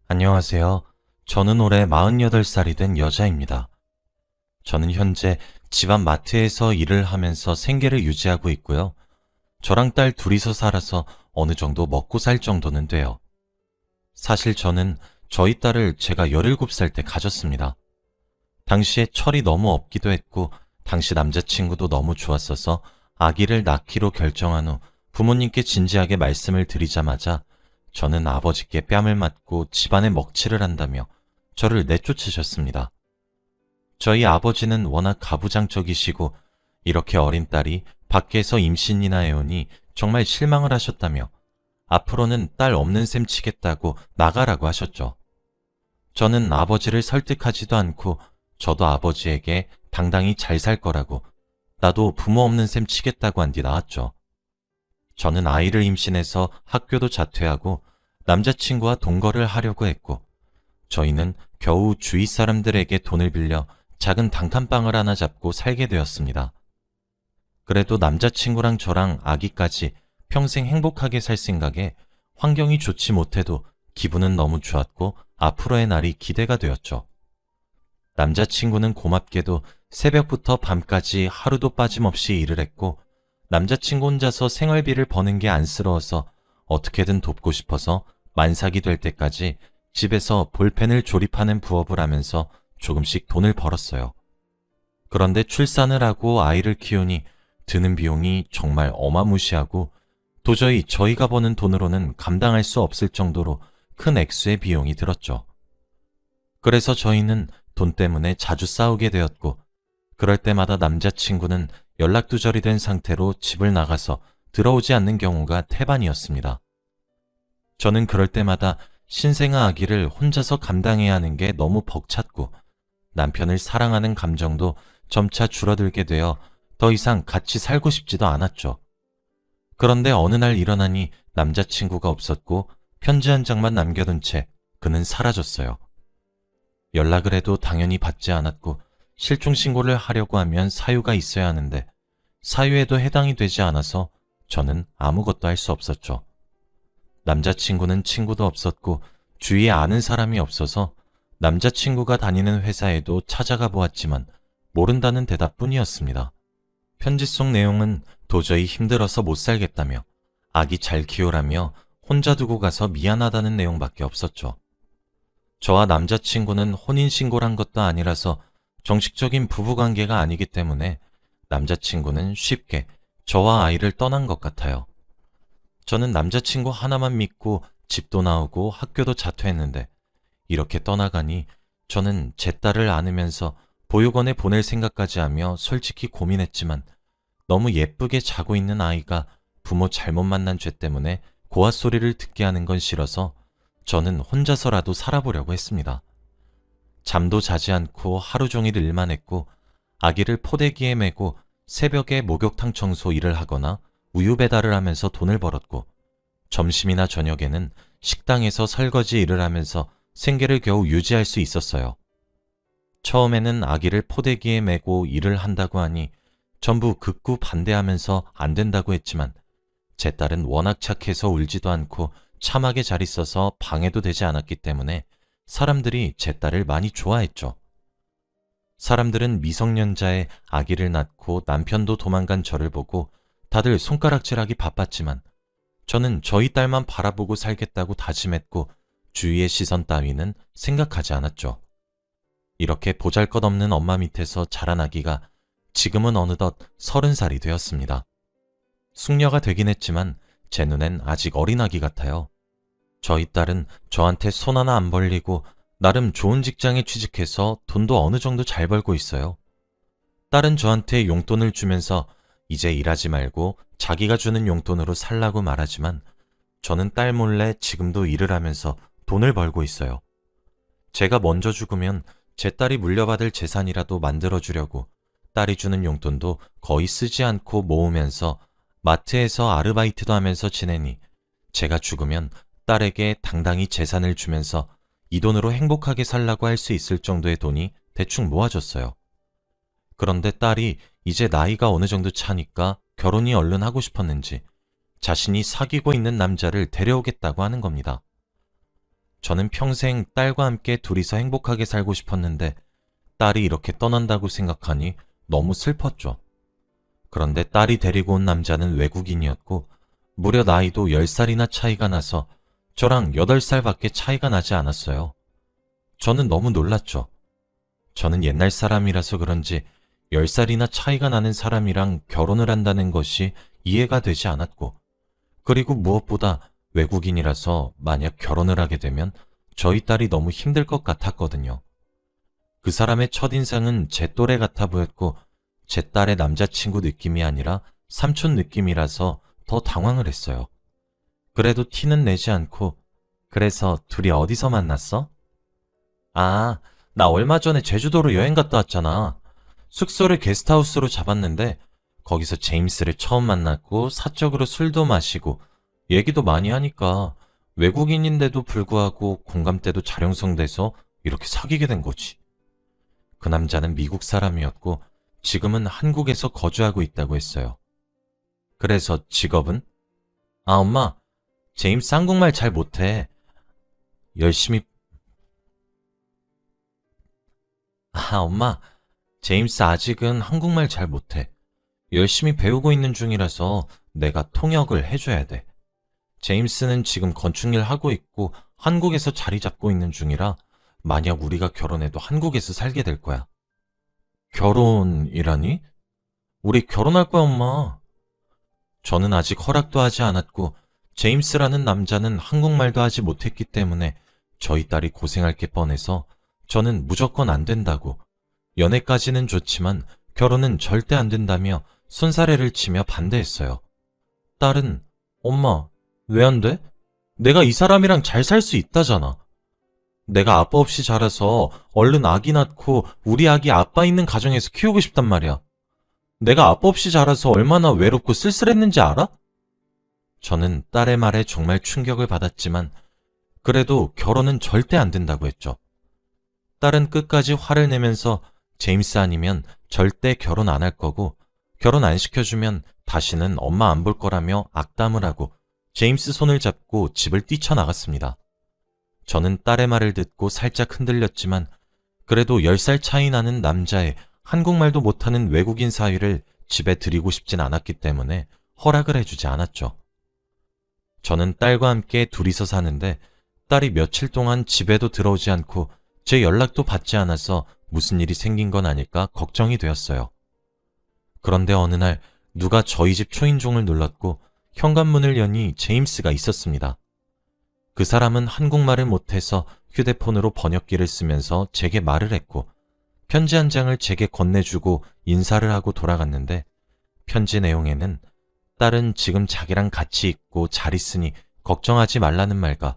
안녕하세요. 저는 올해 48살이 된 여자입니다. 저는 현재 집안 마트에서 일을 하면서 생계를 유지하고 있고요. 저랑 딸 둘이서 살아서 어느 정도 먹고 살 정도는 돼요. 사실 저는 저희 딸을 제가 17살 때 가졌습니다. 당시에 철이 너무 없기도 했고, 당시 남자친구도 너무 좋았어서 아기를 낳기로 결정한 후 부모님께 진지하게 말씀을 드리자마자 저는 아버지께 뺨을 맞고 집안에 먹칠을 한다며 저를 내쫓으셨습니다. 저희 아버지는 워낙 가부장적이시고 이렇게 어린 딸이 밖에서 임신이나 해오니 정말 실망을 하셨다며 앞으로는 딸 없는 셈 치겠다고 나가라고 하셨죠. 저는 아버지를 설득하지도 않고 저도 아버지에게 당당히 잘 살 거라고 나도 부모 없는 셈 치겠다고 한 뒤 나왔죠. 저는 아이를 임신해서 학교도 자퇴하고 남자친구와 동거를 하려고 했고 저희는 겨우 주위 사람들에게 돈을 빌려 작은 단칸방을 하나 잡고 살게 되었습니다. 그래도 남자친구랑 저랑 아기까지 평생 행복하게 살 생각에 환경이 좋지 못해도 기분은 너무 좋았고 앞으로의 날이 기대가 되었죠. 남자친구는 고맙게도 새벽부터 밤까지 하루도 빠짐없이 일을 했고 남자친구 혼자서 생활비를 버는 게 안쓰러워서 어떻게든 돕고 싶어서 만삭이 될 때까지 집에서 볼펜을 조립하는 부업을 하면서 조금씩 돈을 벌었어요. 그런데 출산을 하고 아이를 키우니 드는 비용이 정말 어마무시하고 도저히 저희가 버는 돈으로는 감당할 수 없을 정도로 큰 액수의 비용이 들었죠. 그래서 저희는 돈 때문에 자주 싸우게 되었고 그럴 때마다 남자친구는 연락두절이 된 상태로 집을 나가서 들어오지 않는 경우가 태반이었습니다. 저는 그럴 때마다 신생아 아기를 혼자서 감당해야 하는 게 너무 벅찼고 남편을 사랑하는 감정도 점차 줄어들게 되어 더 이상 같이 살고 싶지도 않았죠. 그런데 어느 날 일어나니 남자친구가 없었고 편지 한 장만 남겨둔 채 그는 사라졌어요. 연락을 해도 당연히 받지 않았고 실종신고를 하려고 하면 사유가 있어야 하는데 사유에도 해당이 되지 않아서 저는 아무것도 할 수 없었죠. 남자친구는 친구도 없었고 주위에 아는 사람이 없어서 남자친구가 다니는 회사에도 찾아가 보았지만 모른다는 대답뿐이었습니다. 편지 속 내용은 도저히 힘들어서 못 살겠다며 아기 잘 키우라며 혼자 두고 가서 미안하다는 내용밖에 없었죠. 저와 남자친구는 혼인신고를 한 것도 아니라서 정식적인 부부관계가 아니기 때문에 남자친구는 쉽게 저와 아이를 떠난 것 같아요. 저는 남자친구 하나만 믿고 집도 나오고 학교도 자퇴했는데 이렇게 떠나가니 저는 제 딸을 안으면서 보육원에 보낼 생각까지 하며 솔직히 고민했지만 너무 예쁘게 자고 있는 아이가 부모 잘못 만난 죄 때문에 고아 소리를 듣게 하는 건 싫어서 저는 혼자서라도 살아보려고 했습니다. 잠도 자지 않고 하루 종일 일만 했고 아기를 포대기에 메고 새벽에 목욕탕 청소 일을 하거나 우유 배달을 하면서 돈을 벌었고 점심이나 저녁에는 식당에서 설거지 일을 하면서 생계를 겨우 유지할 수 있었어요. 처음에는 아기를 포대기에 메고 일을 한다고 하니 전부 극구 반대하면서 안 된다고 했지만 제 딸은 워낙 착해서 울지도 않고 참하게 잘 있어서 방해도 되지 않았기 때문에 사람들이 제 딸을 많이 좋아했죠. 사람들은 미성년자의 아기를 낳고 남편도 도망간 저를 보고 다들 손가락질하기 바빴지만 저는 저희 딸만 바라보고 살겠다고 다짐했고 주위의 시선 따위는 생각하지 않았죠. 이렇게 보잘것없는 엄마 밑에서 자란 아기가 지금은 어느덧 30살이 되었습니다. 숙녀가 되긴 했지만 제 눈엔 아직 어린 아기 같아요. 저희 딸은 저한테 손 하나 안 벌리고 나름 좋은 직장에 취직해서 돈도 어느 정도 잘 벌고 있어요. 딸은 저한테 용돈을 주면서 이제 일하지 말고 자기가 주는 용돈으로 살라고 말하지만 저는 딸 몰래 지금도 일을 하면서 돈을 벌고 있어요. 제가 먼저 죽으면 제 딸이 물려받을 재산이라도 만들어주려고 딸이 주는 용돈도 거의 쓰지 않고 모으면서 마트에서 아르바이트도 하면서 지내니 제가 죽으면 딸에게 당당히 재산을 주면서 이 돈으로 행복하게 살라고 할 수 있을 정도의 돈이 대충 모아졌어요. 그런데 딸이 이제 나이가 어느 정도 차니까 결혼이 얼른 하고 싶었는지 자신이 사귀고 있는 남자를 데려오겠다고 하는 겁니다. 저는 평생 딸과 함께 둘이서 행복하게 살고 싶었는데 딸이 이렇게 떠난다고 생각하니 너무 슬펐죠. 그런데 딸이 데리고 온 남자는 외국인이었고 무려 나이도 10살이나 차이가 나서 저랑 8살밖에 차이가 나지 않았어요. 저는 너무 놀랐죠. 저는 옛날 사람이라서 그런지 10살이나 차이가 나는 사람이랑 결혼을 한다는 것이 이해가 되지 않았고, 그리고 무엇보다 외국인이라서 만약 결혼을 하게 되면 저희 딸이 너무 힘들 것 같았거든요. 그 사람의 첫인상은 제 또래 같아 보였고 제 딸의 남자친구 느낌이 아니라 삼촌 느낌이라서 더 당황을 했어요. 그래도 티는 내지 않고, 그래서 둘이 어디서 만났어? 아, 나 얼마 전에 제주도로 여행 갔다 왔잖아. 숙소를 게스트하우스로 잡았는데 거기서 제임스를 처음 만났고 사적으로 술도 마시고 얘기도 많이 하니까 외국인인데도 불구하고 공감대도 잘 형성돼서 이렇게 사귀게 된 거지. 그 남자는 미국 사람이었고 지금은 한국에서 거주하고 있다고 했어요. 그래서 직업은? 아, 엄마, 제임스 한국말 잘 못해. 열심히. 엄마, 제임스 아직은 한국말 잘 못해. 열심히 배우고 있는 중이라서 내가 통역을 해줘야 돼. 제임스는 지금 건축일 하고 있고 한국에서 자리 잡고 있는 중이라 만약 우리가 결혼해도 한국에서 살게 될 거야. 결혼이라니? 우리 결혼할 거야, 엄마. 저는 아직 허락도 하지 않았고 제임스라는 남자는 한국말도 하지 못했기 때문에 저희 딸이 고생할 게 뻔해서 저는 무조건 안 된다고, 연애까지는 좋지만 결혼은 절대 안 된다며 손사래를 치며 반대했어요. 딸은 엄마, 왜 안 돼? 내가 이 사람이랑 잘 살 수 있다잖아. 내가 아빠 없이 자라서 얼른 아기 낳고 우리 아기 아빠 있는 가정에서 키우고 싶단 말이야. 내가 아빠 없이 자라서 얼마나 외롭고 쓸쓸했는지 알아? 저는 딸의 말에 정말 충격을 받았지만 그래도 결혼은 절대 안 된다고 했죠. 딸은 끝까지 화를 내면서 제임스 아니면 절대 결혼 안 할 거고 결혼 안 시켜주면 다시는 엄마 안 볼 거라며 악담을 하고 제임스 손을 잡고 집을 뛰쳐나갔습니다. 저는 딸의 말을 듣고 살짝 흔들렸지만 그래도 10살 차이 나는 남자의 한국말도 못하는 외국인 사위를 집에 들이고 싶진 않았기 때문에 허락을 해주지 않았죠. 저는 딸과 함께 둘이서 사는데 딸이 며칠 동안 집에도 들어오지 않고 제 연락도 받지 않아서 무슨 일이 생긴 건 아닐까 걱정이 되었어요. 그런데 어느 날 누가 저희 집 초인종을 눌렀고 현관문을 여니 제임스가 있었습니다. 그 사람은 한국말을 못해서 휴대폰으로 번역기를 쓰면서 제게 말을 했고 편지 한 장을 제게 건네주고 인사를 하고 돌아갔는데 편지 내용에는 딸은 지금 자기랑 같이 있고 잘 있으니 걱정하지 말라는 말과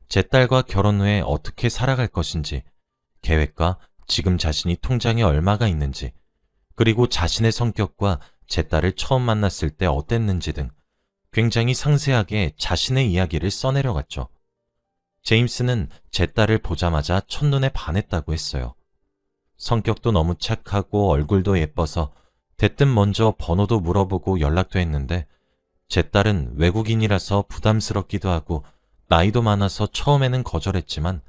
제 딸과 결혼 후에 어떻게 살아갈 것인지, 계획과 지금 자신이 통장에 얼마가 있는지, 그리고 자신의 성격과 제 딸을 처음 만났을 때 어땠는지 등 굉장히 상세하게 자신의 이야기를 써내려갔죠. 제임스는 제 딸을 보자마자 첫눈에 반했다고 했어요. 성격도 너무 착하고 얼굴도 예뻐서 대뜸 먼저 번호도 물어보고 연락도 했는데 제 딸은 외국인이라서 부담스럽기도 하고 나이도 많아서 처음에는 거절했지만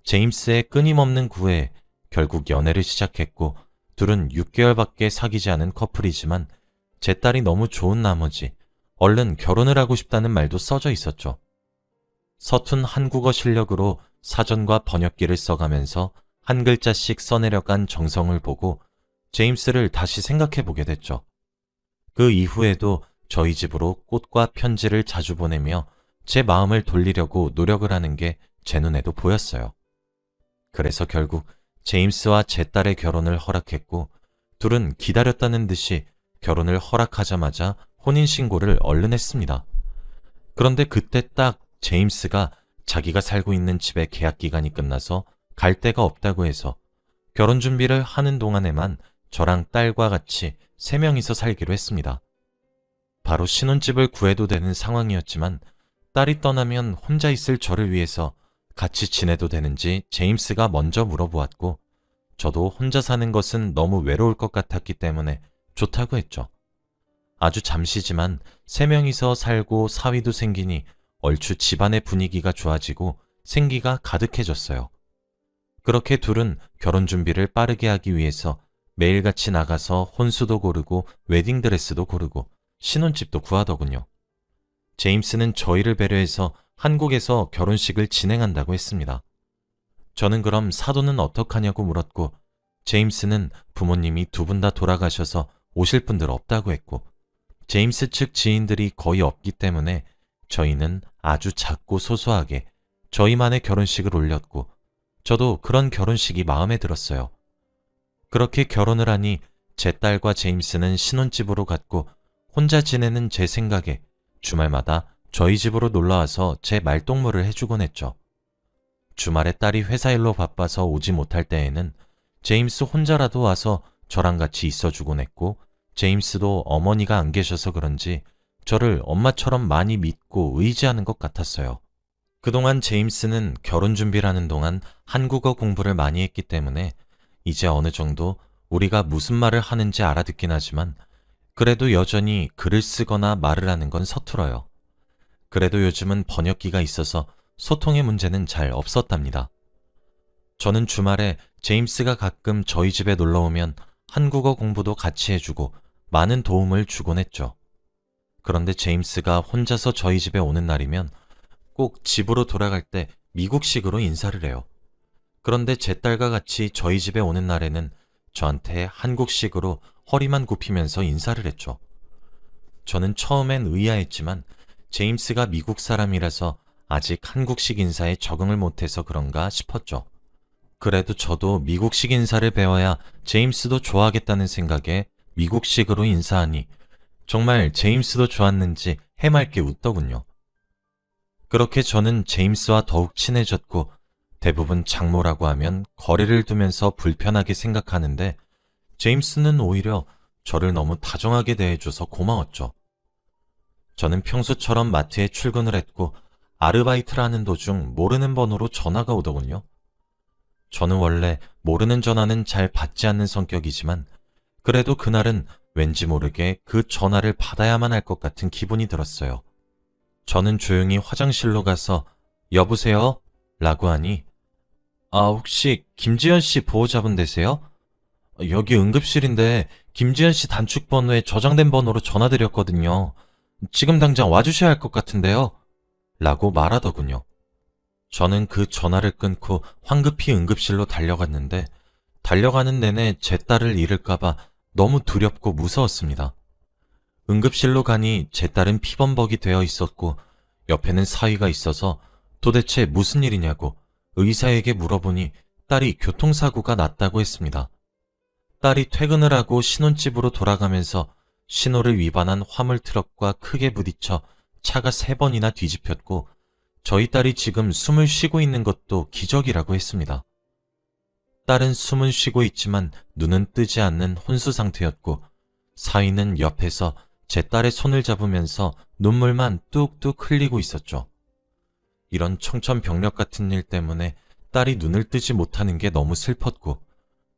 제임스의 끊임없는 구애에 결국 연애를 시작했고 둘은 6개월밖에 사귀지 않은 커플이지만 제 딸이 너무 좋은 나머지 얼른 결혼을 하고 싶다는 말도 써져 있었죠. 서툰 한국어 실력으로 사전과 번역기를 써가면서 한 글자씩 써내려간 정성을 보고 제임스를 다시 생각해보게 됐죠. 그 이후에도 저희 집으로 꽃과 편지를 자주 보내며 제 마음을 돌리려고 노력을 하는 게 제 눈에도 보였어요. 그래서 결국 제임스와 제 딸의 결혼을 허락했고 둘은 기다렸다는 듯이 결혼을 허락하자마자 혼인신고를 얼른 했습니다. 그런데 그때 딱 제임스가 자기가 살고 있는 집의 계약 기간이 끝나서 갈 데가 없다고 해서 결혼 준비를 하는 동안에만 저랑 딸과 같이 3명이서 살기로 했습니다. 바로 신혼집을 구해도 되는 상황이었지만 딸이 떠나면 혼자 있을 저를 위해서 같이 지내도 되는지 제임스가 먼저 물어보았고 저도 혼자 사는 것은 너무 외로울 것 같았기 때문에 좋다고 했죠. 아주 잠시지만 3명이서 살고 사위도 생기니 얼추 집안의 분위기가 좋아지고 생기가 가득해졌어요. 그렇게 둘은 결혼 준비를 빠르게 하기 위해서 매일같이 나가서 혼수도 고르고 웨딩드레스도 고르고 신혼집도 구하더군요. 제임스는 저희를 배려해서 한국에서 결혼식을 진행한다고 했습니다. 저는 그럼 사돈은 어떡하냐고 물었고, 제임스는 부모님이 두 분 다 돌아가셔서 오실 분들 없다고 했고, 제임스 측 지인들이 거의 없기 때문에 저희는 아주 작고 소소하게 저희만의 결혼식을 올렸고, 저도 그런 결혼식이 마음에 들었어요. 그렇게 결혼을 하니 제 딸과 제임스는 신혼집으로 갔고, 혼자 지내는 제 생각에 주말마다 저희 집으로 놀러와서 제 말동무를 해주곤 했죠. 주말에 딸이 회사 일로 바빠서 오지 못할 때에는 제임스 혼자라도 와서 저랑 같이 있어주곤 했고, 제임스도 어머니가 안 계셔서 그런지 저를 엄마처럼 많이 믿고 의지하는 것 같았어요. 그동안 제임스는 결혼 준비를 하는 동안 한국어 공부를 많이 했기 때문에 이제 어느 정도 우리가 무슨 말을 하는지 알아듣긴 하지만 그래도 여전히 글을 쓰거나 말을 하는 건 서툴어요. 그래도 요즘은 번역기가 있어서 소통의 문제는 잘 없었답니다. 저는 주말에 제임스가 가끔 저희 집에 놀러 오면 한국어 공부도 같이 해주고 많은 도움을 주곤 했죠. 그런데 제임스가 혼자서 저희 집에 오는 날이면 꼭 집으로 돌아갈 때 미국식으로 인사를 해요. 그런데 제 딸과 같이 저희 집에 오는 날에는 저한테 한국식으로 허리만 굽히면서 인사를 했죠. 저는 처음엔 의아했지만 제임스가 미국 사람이라서 아직 한국식 인사에 적응을 못해서 그런가 싶었죠. 그래도 저도 미국식 인사를 배워야 제임스도 좋아하겠다는 생각에 미국식으로 인사하니 정말 제임스도 좋았는지 해맑게 웃더군요. 그렇게 저는 제임스와 더욱 친해졌고 대부분 장모라고 하면 거리를 두면서 불편하게 생각하는데 제임스는 오히려 저를 너무 다정하게 대해줘서 고마웠죠. 저는 평소처럼 마트에 출근을 했고 아르바이트를 하는 도중 모르는 번호로 전화가 오더군요. 저는 원래 모르는 전화는 잘 받지 않는 성격이지만 그래도 그날은 왠지 모르게 그 전화를 받아야만 할 것 같은 기분이 들었어요. 저는 조용히 화장실로 가서 여보세요? 라고 하니 혹시 김지현 씨 보호자분 되세요? 여기 응급실인데 김지현 씨 단축 번호에 저장된 번호로 전화드렸거든요. 지금 당장 와주셔야 할 것 같은데요. 라고 말하더군요. 저는 그 전화를 끊고 황급히 응급실로 달려갔는데 달려가는 내내 제 딸을 잃을까봐 너무 두렵고 무서웠습니다. 응급실로 가니 제 딸은 피범벅이 되어 있었고 옆에는 사위가 있어서 도대체 무슨 일이냐고 의사에게 물어보니 딸이 교통사고가 났다고 했습니다. 딸이 퇴근을 하고 신혼집으로 돌아가면서 신호를 위반한 화물트럭과 크게 부딪혀 차가 3번이나 뒤집혔고 저희 딸이 지금 숨을 쉬고 있는 것도 기적이라고 했습니다. 딸은 숨은 쉬고 있지만 눈은 뜨지 않는 혼수 상태였고 사위는 옆에서 제 딸의 손을 잡으면서 눈물만 뚝뚝 흘리고 있었죠. 이런 청천벽력 같은 일 때문에 딸이 눈을 뜨지 못하는 게 너무 슬펐고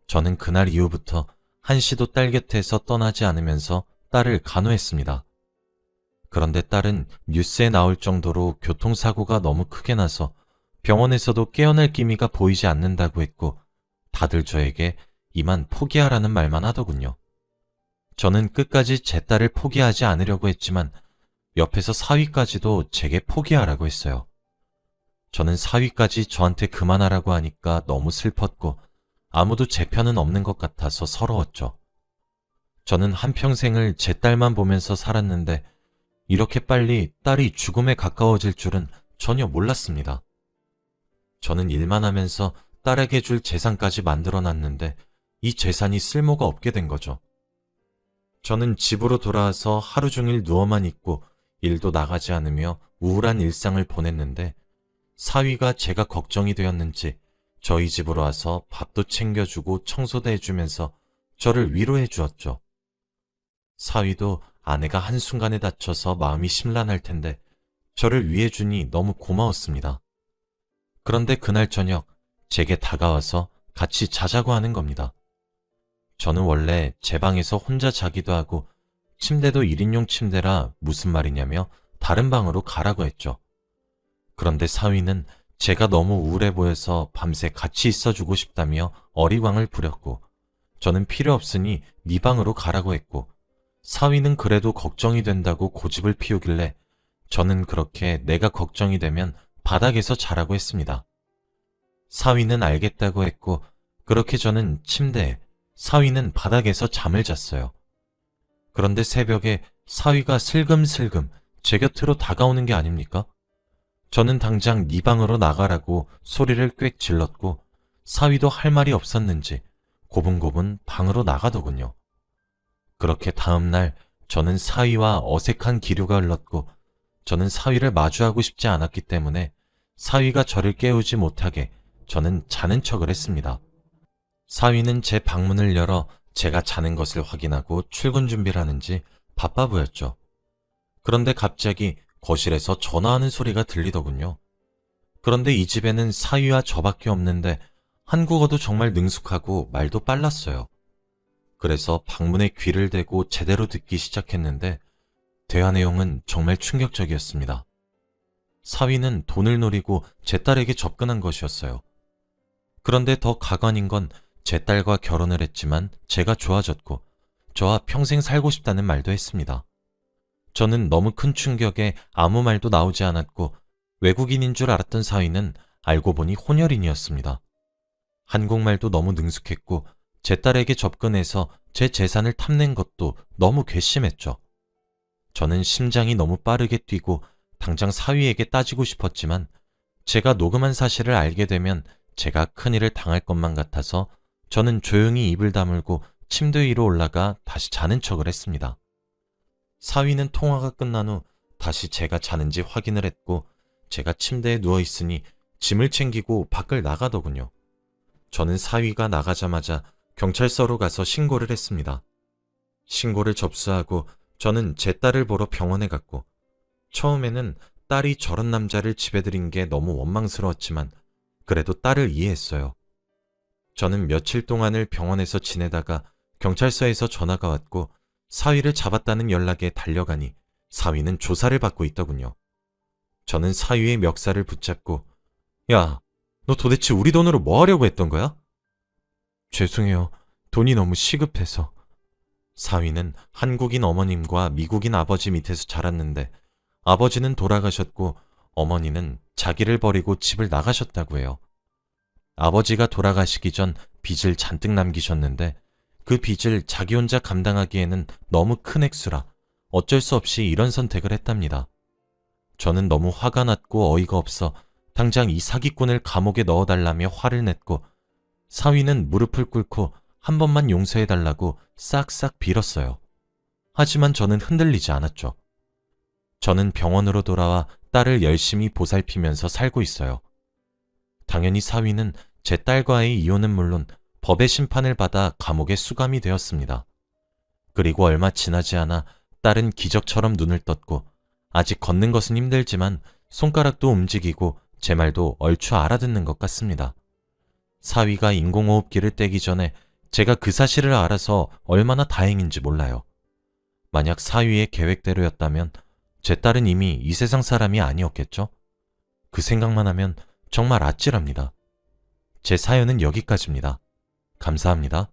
저는 그날 이후부터 한시도 딸 곁에서 떠나지 않으면서 딸을 간호했습니다. 그런데 딸은 뉴스에 나올 정도로 교통사고가 너무 크게 나서 병원에서도 깨어날 기미가 보이지 않는다고 했고 다들 저에게 이만 포기하라는 말만 하더군요. 저는 끝까지 제 딸을 포기하지 않으려고 했지만 옆에서 사위까지도 제게 포기하라고 했어요. 저는 사위까지 저한테 그만하라고 하니까 너무 슬펐고 아무도 제 편은 없는 것 같아서 서러웠죠. 저는 한평생을 제 딸만 보면서 살았는데 이렇게 빨리 딸이 죽음에 가까워질 줄은 전혀 몰랐습니다. 저는 일만 하면서 딸에게 줄 재산까지 만들어놨는데 이 재산이 쓸모가 없게 된 거죠. 저는 집으로 돌아와서 하루 종일 누워만 있고 일도 나가지 않으며 우울한 일상을 보냈는데 사위가 제가 걱정이 되었는지 저희 집으로 와서 밥도 챙겨주고 청소도 해주면서 저를 위로해 주었죠. 사위도 아내가 한순간에 다쳐서 마음이 심란할 텐데 저를 위해주니 너무 고마웠습니다. 그런데 그날 저녁 제게 다가와서 같이 자자고 하는 겁니다. 저는 원래 제 방에서 혼자 자기도 하고 침대도 1인용 침대라 무슨 말이냐며 다른 방으로 가라고 했죠. 그런데 사위는 제가 너무 우울해 보여서 밤새 같이 있어주고 싶다며 어리광을 부렸고, 저는 필요 없으니 네 방으로 가라고 했고, 사위는 그래도 걱정이 된다고 고집을 피우길래 저는 그렇게 내가 걱정이 되면 바닥에서 자라고 했습니다. 사위는 알겠다고 했고, 그렇게 저는 침대에, 사위는 바닥에서 잠을 잤어요. 그런데 새벽에 사위가 슬금슬금 제 곁으로 다가오는 게 아닙니까? 저는 당장 네 방으로 나가라고 소리를 꽥 질렀고, 사위도 할 말이 없었는지 고분고분 방으로 나가더군요. 그렇게 다음날 저는 사위와 어색한 기류가 흘렀고, 저는 사위를 마주하고 싶지 않았기 때문에 사위가 저를 깨우지 못하게 저는 자는 척을 했습니다. 사위는 제 방문을 열어 제가 자는 것을 확인하고 출근 준비를 하는지 바빠 보였죠. 그런데 갑자기 거실에서 전화하는 소리가 들리더군요. 그런데 이 집에는 사위와 저밖에 없는데 한국어도 정말 능숙하고 말도 빨랐어요. 그래서 방문에 귀를 대고 제대로 듣기 시작했는데 대화 내용은 정말 충격적이었습니다. 사위는 돈을 노리고 제 딸에게 접근한 것이었어요. 그런데 더 가관인 건 제 딸과 결혼을 했지만 제가 좋아졌고 저와 평생 살고 싶다는 말도 했습니다. 저는 너무 큰 충격에 아무 말도 나오지 않았고 외국인인 줄 알았던 사위는 알고 보니 혼혈인이었습니다. 한국말도 너무 능숙했고 제 딸에게 접근해서 제 재산을 탐낸 것도 너무 괘씸했죠. 저는 심장이 너무 빠르게 뛰고 당장 사위에게 따지고 싶었지만 제가 녹음한 사실을 알게 되면 제가 큰일을 당할 것만 같아서 저는 조용히 입을 다물고 침대 위로 올라가 다시 자는 척을 했습니다. 사위는 통화가 끝난 후 다시 제가 자는지 확인을 했고 제가 침대에 누워있으니 짐을 챙기고 밖을 나가더군요. 저는 사위가 나가자마자 경찰서로 가서 신고를 했습니다. 신고를 접수하고 저는 제 딸을 보러 병원에 갔고 처음에는 딸이 저런 남자를 집에 들인 게 너무 원망스러웠지만 그래도 딸을 이해했어요. 저는 며칠 동안을 병원에서 지내다가 경찰서에서 전화가 왔고 사위를 잡았다는 연락에 달려가니 사위는 조사를 받고 있더군요. 저는 사위의 멱살을 붙잡고 야, 너 도대체 우리 돈으로 뭐 하려고 했던 거야? 죄송해요. 돈이 너무 시급해서. 사위는 한국인 어머님과 미국인 아버지 밑에서 자랐는데 아버지는 돌아가셨고 어머니는 자기를 버리고 집을 나가셨다고 해요. 아버지가 돌아가시기 전 빚을 잔뜩 남기셨는데 그 빚을 자기 혼자 감당하기에는 너무 큰 액수라 어쩔 수 없이 이런 선택을 했답니다. 저는 너무 화가 났고 어이가 없어 당장 이 사기꾼을 감옥에 넣어달라며 화를 냈고 사위는 무릎을 꿇고 한 번만 용서해달라고 싹싹 빌었어요. 하지만 저는 흔들리지 않았죠. 저는 병원으로 돌아와 딸을 열심히 보살피면서 살고 있어요. 당연히 사위는 제 딸과의 이혼은 물론 법의 심판을 받아 감옥에 수감이 되었습니다. 그리고 얼마 지나지 않아 딸은 기적처럼 눈을 떴고 아직 걷는 것은 힘들지만 손가락도 움직이고 제 말도 얼추 알아듣는 것 같습니다. 사위가 인공호흡기를 떼기 전에 제가 그 사실을 알아서 얼마나 다행인지 몰라요. 만약 사위의 계획대로였다면 제 딸은 이미 이 세상 사람이 아니었겠죠? 그 생각만 하면 정말 아찔합니다. 제 사연은 여기까지입니다. 감사합니다.